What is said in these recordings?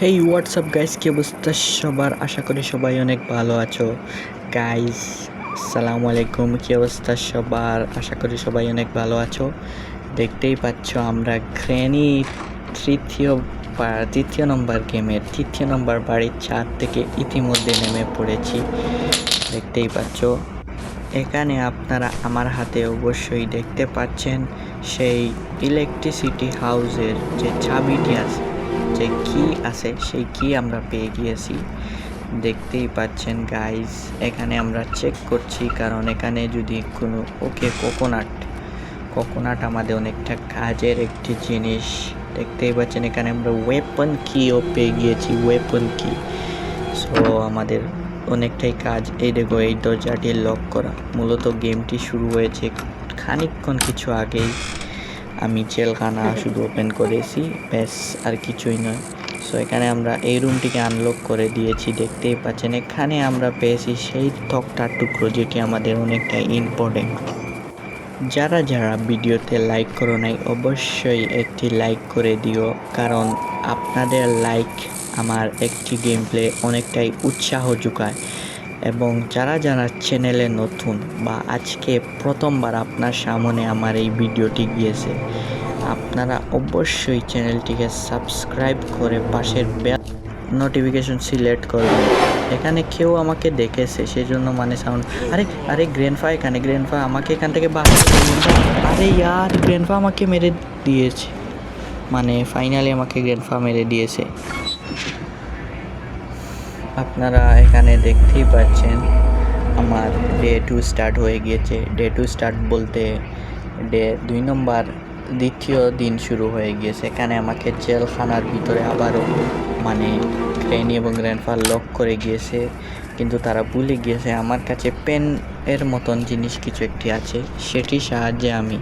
হেই WhatsApp guys, কি অবস্থা সবার? আশা করি সবাই অনেক ভালো আছো গাইস। আসসালামু আলাইকুম। কি অবস্থা সবার? আশা করি সবাই অনেক ভালো আছো। দেখতেই পাচ্ছ আমরা গ্র্যানি তৃতীয় নম্বর গেমের তৃতীয় নম্বর বাড়ির ছাদ থেকে ইতিমধ্যে নেমে পড়েছি। দেখতেই পাচ্ছ এখানে আপনারা আমার হাতে অবশ্যই দেখতে পাচ্ছেন সেই ইলেকট্রিসিটি হাউসের যে চাবিটি আছে, যে কি আছে, সেই কি আমরা পেয়ে গিয়েছি। দেখতেই পাচ্ছেন গাইস, এখানে আমরা চেক করছি কারণ এখানে যদি কোনো কোকোনাট আমাদের অনেকটা কাজের একটি জিনিস। দেখতেই পাচ্ছেন এখানে আমরা ওয়েপন কিও পেয়ে গিয়েছি, ওয়েপন কি। সো আমাদের অনেকটাই কাজ। এই দেখো, এই দরজাটি লক করা। মূলত গেমটি শুরু হয়েছে খানিকক্ষণ কিছু আগেই। আমি জেলখানা শুধু ওপেন করেছি, ব্যাস, আর কিছুই নয়। সো এখানে আমরা এই রুমটিকে আনলক করে দিয়েছি। দেখতেই পাচ্ছেন এখানে আমরা পেয়েছি সেই ত্বকটার টুকরো, যেটি আমাদের অনেকটা ইম্পর্টেন্ট। যারা যারা ভিডিওতে লাইক করো নাই, অবশ্যই একটি লাইক করে দিও, কারণ আপনাদের লাইক আমার একটি গেম প্লে অনেকটাই উৎসাহ যোগায়। এবং যারা যারা চ্যানেলে নতুন বা আজকে প্রথমবার আপনার সামনে আমার এই ভিডিওটি গিয়েছে, আপনারা অবশ্যই চ্যানেলটিকে সাবস্ক্রাইব করে পাশের বেল নোটিফিকেশন সিলেক্ট করবেন। এখানে কেউ আমাকে দেখেছে, সেজন্য মানে সাউন্ড। আরে গ্র্যান্ডফা এখানে, গ্র্যান্ডফা আমাকে এখান থেকে আরে ইয়ার, গ্র্যান্ডফা আমাকে মেরে দিয়েছে, মানে ফাইনালি আমাকে গ্র্যান্ডফা মেরে দিয়েছে। আপনারা এখানে দেখতেই পাচ্ছেন আমার ডে 2 স্টার্ট হয়ে গিয়েছে। ডে 2 স্টার্ট বলতে ডে 2 নম্বর দ্বিতীয় দিন শুরু হয়ে গিয়েছে। এখানে আমাকে জেলখানার ভিতরে আবারও মানে গ্র্যানি এবং গ্র্যান্ডফা লক করে গিয়েছে, কিন্তু তারা ভুলে গিয়েছে আমার কাছে পেন এর মতন জিনিস কিছু একটি আছে, সেটির সাহায্যে আমি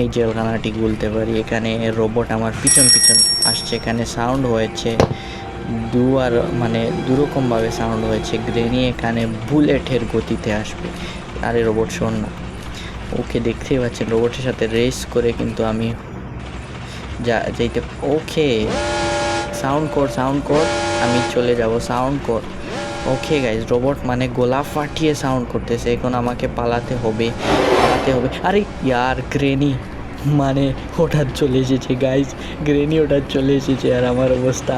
এই জেলখানাটি খুলতে পারি। এখানে রোবট আমার পিছন পিছন আসছে। এখানে সাউন্ড হয়েছে দুরকমভাবে সাউন্ড হয়েছে। গ্রেনি এখানে বুলেটের গতিতে আসবে। আরে রোবট শোন না, ওকে দেখতেই পাচ্ছেন রোবটের সাথে রেস করে কিন্তু আমি যেতে। ওকে, সাউন্ড কর, আমি চলে যাব, সাউন্ড কর। ওকে গাইজ, রোবট মানে গোলা ফাটিয়ে সাউন্ড করতেছে। এখন আমাকে পালাতে হবে। আরে ইয়ার, গ্রেনি মানে হঠাৎ চলে এসেছে গাইজ, গ্রেনি হঠাৎ চলে এসেছে আর আমার অবস্থা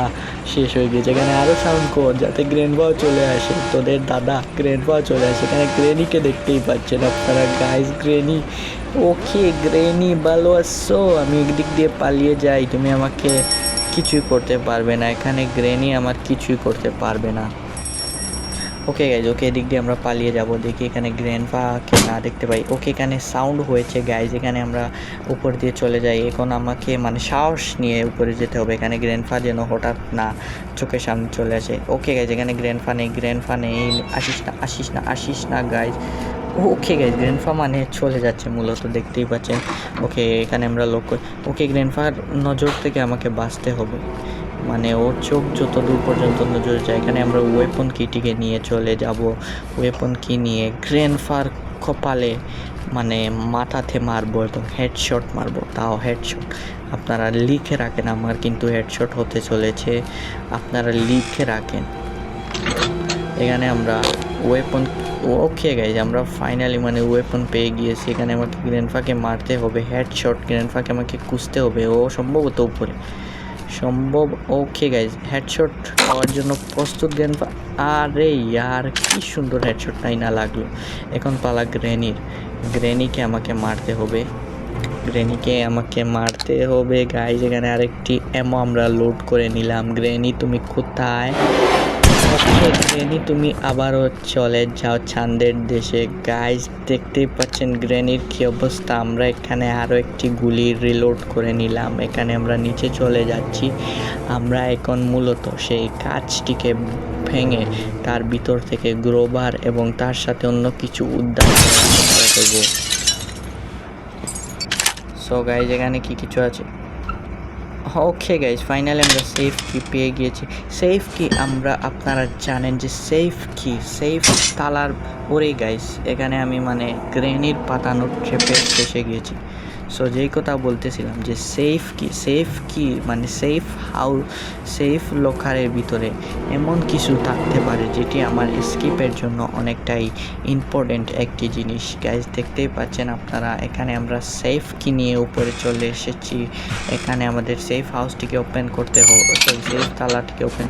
শেষ হয়ে গেছে। এখানে আরও সাউন্ড কর যাতে গ্র্যান্ডপাও চলে আসে, তোদের দাদা গ্র্যান্ডপাও চলে আসে। এখানে গ্রেনিকে দেখতেই পাচ্ছেন আপনারা গাইজ, গ্রেনি। ওকে গ্রেনি, ভালো আসছো? আমি একদিক দিয়ে পালিয়ে যাই, তুমি আমাকে কিছুই করতে পারবে না। এখানে গ্রেনি আমার কিছুই করতে পারবে না। ওকে গাইজ, ওকে এদিক দিয়ে আমরা পালিয়ে যাব। দেখি এখানে গ্র্যান্ডপাকে না দেখতে পাই। ওকে, এখানে সাউন্ড হয়েছে গাইজ, এখানে আমরা উপর দিয়ে চলে যাই। এখন আমাকে মানে সাহস নিয়ে উপরে যেতে হবে। এখানে গ্র্যান্ডপা যেন হঠাৎ না চোখের সামনে চলে আসে। ওকে গাইজ, এখানে গ্র্যান্ডপা নেই, আসিস না গাইজ। ওকে গাইজ, গ্র্যান্ডপা মানে চলে যাচ্ছে মূলত, দেখতেই পাচ্ছেন। ওকে, এখানে আমরা লক্ষ্য। ওকে, গ্র্যান্ডপার নজর থেকে আমাকে বাঁচতে হবে, মানে ওর চোখ যত দূর পর্যন্ত নজর যায়। এখানে আমরা ওয়েপন কিটিকে নিয়ে চলে যাব। ওয়েপন কি নিয়ে গ্র্যান্ডফার কপালে মানে মাথাতে মারবো এবং হেডশট মারবো, তাও হেডশট। আপনারা লিখে রাখেন, আমার কিন্তু হেডশট হতে চলেছে, আপনারা লিখে রাখেন। এখানে আমরা ওয়েপন। ওকে গাইজ, আমরা ফাইনালি মানে ওয়েপন পেয়ে গিয়েছি। এখানে আমাকে গ্র্যান্ডফাকে মারতে হবে, হেডশট। গ্র্যান্ডফাকে আমাকে খুঁজতে হবে, ও সম্ভবত উপরে সম্ভব। ওকে গাইজ, হেডশট পাওয়ার জন্য প্রস্তুত গ্র্যান্ডপা। আরে ইয়ার, কি সুন্দর হেডশট না লাগলো। এখন পালা গ্রেনিকে আমাকে মারতে হবে গাইজ। এখানে আরেকটি এমো আমরা লোড করে নিলাম। গ্রেনি তুমি কোথায়? ওকে গ্রেনি, তুমি আবারও চলে যাও চাঁদের দেশে। গাইজ দেখতেই পাচ্ছেন গ্রেনির কি অবস্থা। আমরা এখানে আরও একটি গুলি রিলোড করে নিলাম। এখানে আমরা নিচে চলে যাচ্ছি। আমরা এখন মূলত সেই কাজটিকে ভেঙে তার ভিতর থেকে গ্রোবার এবং তার সাথে অন্য কিছু উদ্ধার করব। সো গাইজ, এখানে কি কিছু আছে? ওকে গাইজ, ফাইনালি আমরা সেফ কি পেয়ে গিয়েছি। সেফ কি আপনারা জানেন যে সেফ তালার ওরে গাইজ, এখানে আমি মানে গ্রেনির পাতানোর ট্র্যাপে ফেসে গিয়েছি। সো যেই কথা বলতেছিলাম যে সেফ কি মানে সেফ লকারের ভিতরে এমন কিছু থাকতে পারে যেটি আমার স্কিপের জন্য অনেকটাই ইম্পর্টেন্ট একটি জিনিস। গাইজ দেখতেই পাচ্ছেন আপনারা, এখানে আমরা সেফ কি নিয়ে উপরে চলে এসেছি। এখানে আমাদের সেফ হাউসটিকে ওপেন করতে হবে, সেফ তালাটিকে ওপেন।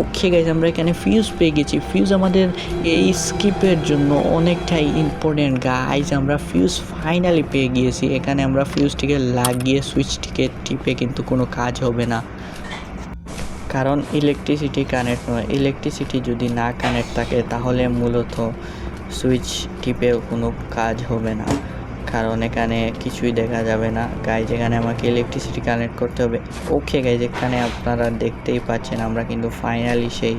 ওকে গাইজ, আমরা এখানে ফিউজ পেয়ে গেছি। ফিউজ আমাদের এই স্কিপের জন্য অনেকটাই ইম্পর্টেন্ট গাইজ। আমরা ফিউজ ফাইনালি পেয়ে গিয়েছি। এখানে আমরা ফিউজটিকে লাগিয়ে সুইচটিকে টিপে কিন্তু কোনো কাজ হবে না, কারণ ইলেকট্রিসিটি কানেক্ট নয়। ইলেকট্রিসিটি যদি না কানেক্ট থাকে তাহলে মূলত সুইচ টিপেও কোনো কাজ হবে না, কারণ এখানে কিছুই দেখা যাবে না। গাইজ এখানে আমাকে ইলেকট্রিসিটি কানেক্ট করতে হবে। ওকে গাইজ, এখানে আপনারা দেখতেই পাচ্ছেন আমরা কিন্তু ফাইনালি সেই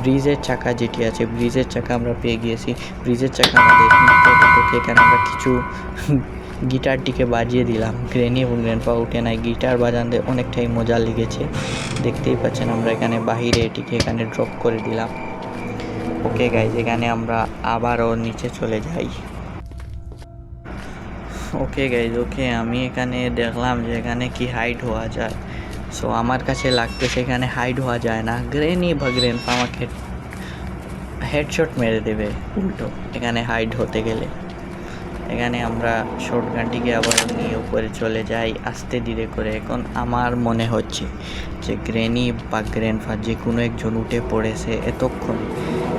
ব্রিজের চাকা যেটি আছে, ব্রিজের চাকা আমরা পেয়ে গিয়েছি। ব্রিজের চাকা আমাদের ইম্পর্টেন্ট। ওকে, এখানে আমরা কিছু গিটারটিকে বাজিয়ে দিলাম। গ্রেনি এবং গ্র্যান্ডপা উঠে নাই, গিটার বাজাতে অনেকটাই মজা লেগেছে। দেখতেই পাচ্ছেন আমরা এখানে বাহিরে এটিকে এখানে ড্রপ করে দিলাম। ওকে গাইজ, এখানে আমরা আবারও নিচে চলে যাই। ওকে গাইজ, ওকে আমি এখানে দেখলাম যে এখানে কি হাইড হওয়া যায়। সো আমার কাছে লাগতেছে এখানে হাইড হওয়া যায় না। গ্রেনি বা গ্র্যান্ডপা আমাকে হেডশট মেরে দেবে উল্টো এখানে হাইড হতে গেলে। এখানে আমরা শর্টগানটিকে আবার নিয়ে উপরে চলে যাই আস্তে ধীরে করে। এখন আমার মনে হচ্ছে যে গ্রেনি বা গ্র্যান্ডপা যে কোনো একজন উঠে পড়েছে এতক্ষণ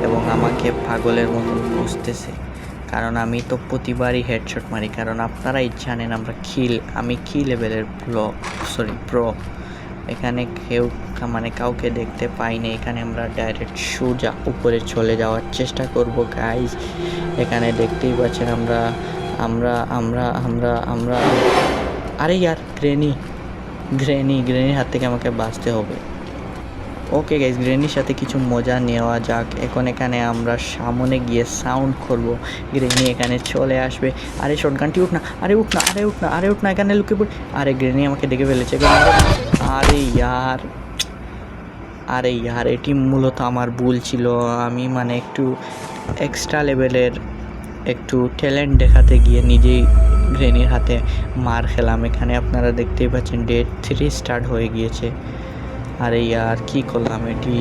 এবং আমাকে পাগলের মতন খুঁজতেছে, কারণ আমি তো প্রতিবারই হেডশট মারি। কারণ আপনারাই জানেন আমি কি লেভেলের প্রো। এখানে কাউকে দেখতে পাইনি। এখানে আমরা ডাইরেক্ট সোজা উপরে চলে যাওয়ার চেষ্টা করব গাইজ। এখানে দেখতেই পাচ্ছেন আমরা আমরা আমরা আমরা আমরা আরে ইয়ার গ্রেনির হাত থেকে আমাকে বাঁচতে হবে। ওকে গাইজ, গ্রেনির সাথে কিছু মজা নেওয়া যাক। এখন এখানে আমরা সামনে গিয়ে সাউন্ড করব, গ্রেনি এখানে চলে আসবে। আরে শটগানটি উঠ না, আরে উঠ না, এখানে লুকিয়ে পড়। আরে গ্রেনি আমাকে দেখে ফেলেছে। আরে ইয়ার এটি মূলত আমার ভুল ছিল। আমি মানে একটু এক্সট্রা লেভেলের একটু ট্যালেন্ট দেখাতে গিয়ে নিজেই গ্রেনির হাতে মার খেলাম। এখানে আপনারা দেখতেই পাচ্ছেন ডে 3 স্টার্ট হয়ে গিয়েছে। আরে ইয়ার কি করলাম এটি।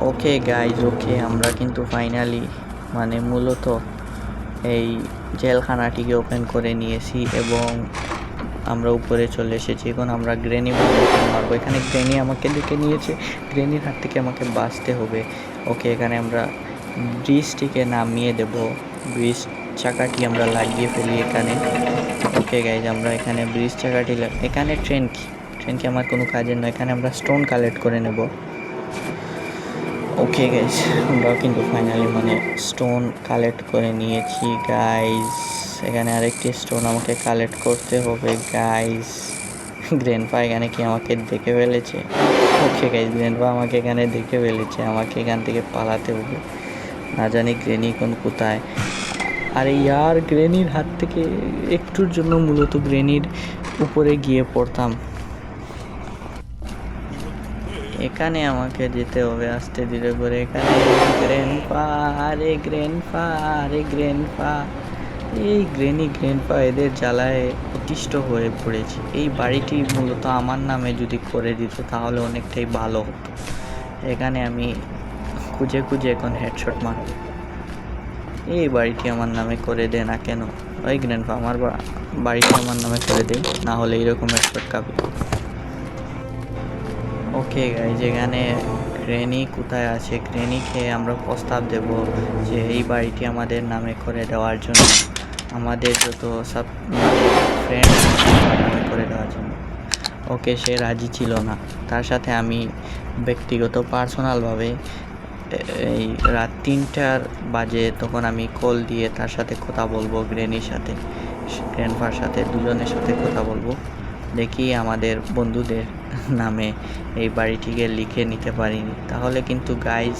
ওকে গাইজ, ওকে আমরা কিন্তু ফাইনালি মানে মূলত এই জেলখানাটিকে ওপেন করে নিয়েছি এবং আমরা উপরে চলে এসেছি। এখন আমরা গ্রেনি মারবো। এখানে গ্রেনি আমাকে দেখে নিয়েছে, গ্রেনির হাত থেকে আমাকে বাঁচতে হবে। ওকে, এখানে আমরা ব্রিজটিকে নামিয়ে দেব। ব্রিজ চাকাটি আমরা লাগিয়ে ফেলি এখানে। ওকে গাইজ, আমরা এখানে ব্রিজ চাকাটি এখানে ট্রেন কি আমার কোনো কাজের নয়। এখানে আমরা স্টোন কালেক্ট করে নেব। ওকে গাইজ, আমরাও কিন্তু ফাইনালি মানে স্টোন কালেক্ট করে নিয়েছি গাইজ। এখানে আরেকটি স্টোন আমাকে কালেক্ট করতে হবে গাইজ। গ্র্যান্ডপা এখানে কি আমাকে দেখে ফেলেছে? ওকে গাইজ, গ্র্যান্ডপা আমাকে এখানে দেখে ফেলেছে। আমাকে এখান থেকে পালাতে হবে, না জানি গ্রেনি কোথায়। আরে ইয়ার, গ্রেনির হাত থেকে একটুর জন্য মূলত গ্রেনির উপরে গিয়ে পড়তাম। এখানে আমাকে যেতে হবে আস্তে ধীরে করে। এখানে গ্র্যান্ডপা এই গ্র্যান্ডপা এদের জ্বালায় অতিষ্ঠ হয়ে পড়েছে। এই বাড়িটি মূলত আমার নামে যদি করে দিত তাহলে অনেকটাই ভালো হতো। এখানে আমি খুঁজে এখন হেডশট মারব। এই বাড়িটি আমার নামে করে দে না কেন? ওই গ্র্যান্ডপা আমার বাড়িটি আমার নামে করে দে, না হলে এইরকম হেডশট খাবি। ওকে গাইজ, এখানে গ্রেনি কোথায় আছে? গ্রেনিকে আমরা প্রস্তাব দেব যে এই বাড়িটি আমাদের নামে করে দেওয়ার জন্য, আমাদের যত সব ফ্রেন্ড নামে করে দেওয়ার জন্য। ওকে, সে রাজি ছিল না। তার সাথে আমি ব্যক্তিগত পার্সোনালভাবে এই রাত 3টার বাজে তখন আমি কল দিয়ে তার সাথে কথা বলবো, গ্রেনির সাথে গ্র্যান্ডপার সাথে, দুজনের সাথে কথা বলবো। দেখি আমাদের বন্ধুদের নামে এই বাড়িটিকে লিখে নিতে পারিনি। তাহলে কিন্তু গাইজ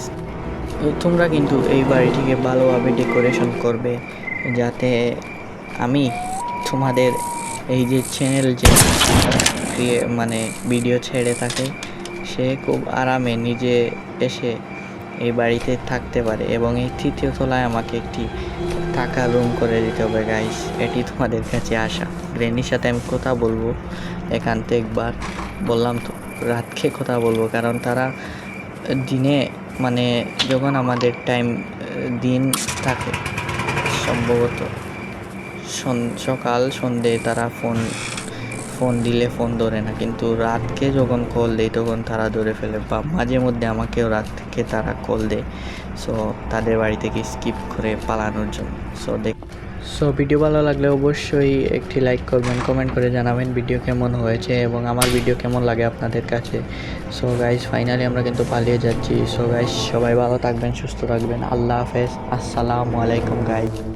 তোমরা কিন্তু এই বাড়িটিকে ভালোভাবে ডেকোরেশন করবে, যাতে আমি তোমাদের এই যে চ্যানেল যে মানে ভিডিও ছেড়ে থাকে সে খুব আরামে নিজে এসে এই বাড়িতে থাকতে পারে। এবং এই 3য় তলায় আমাকে একটি থাকার রুম করে দিতে হবে গাইস, এটি তোমাদের কাছে আসা। গ্রেনির সাথে আমি কথা বলবো একান্তে একবার, বললাম তো রাতকে কথা বলবো, কারণ তারা দিনে মানে যখন আমাদের টাইম দিন থাকে সম্ভবত সকাল সন্ধে তারা ফোন দিলে ফোন ধরে না, কিন্তু রাতকে যখন কল দেয় তখন তারা ধরে ফেলে, বা মাঝে মধ্যে আমাকেও রাত থেকে তারা কল দেয়। সো তাদের বাড়ি থেকে স্কিপ করে পালানোর জন্য। সো ভিডিও ভালো লাগলে অবশ্যই একটি লাইক করবেন, কমেন্ট করে জানাবেন ভিডিও কেমন হয়েছে এবং আমার ভিডিও কেমন লাগে আপনাদের কাছে। সো গাইস ফাইনালি আমরা কিন্তু পালিয়ে যাচ্ছি। সো গাইস সবাই ভালো থাকবেন, সুস্থ থাকবেন, আল্লাহ হাফেজ, আসসালামু আলাইকুম গাইস।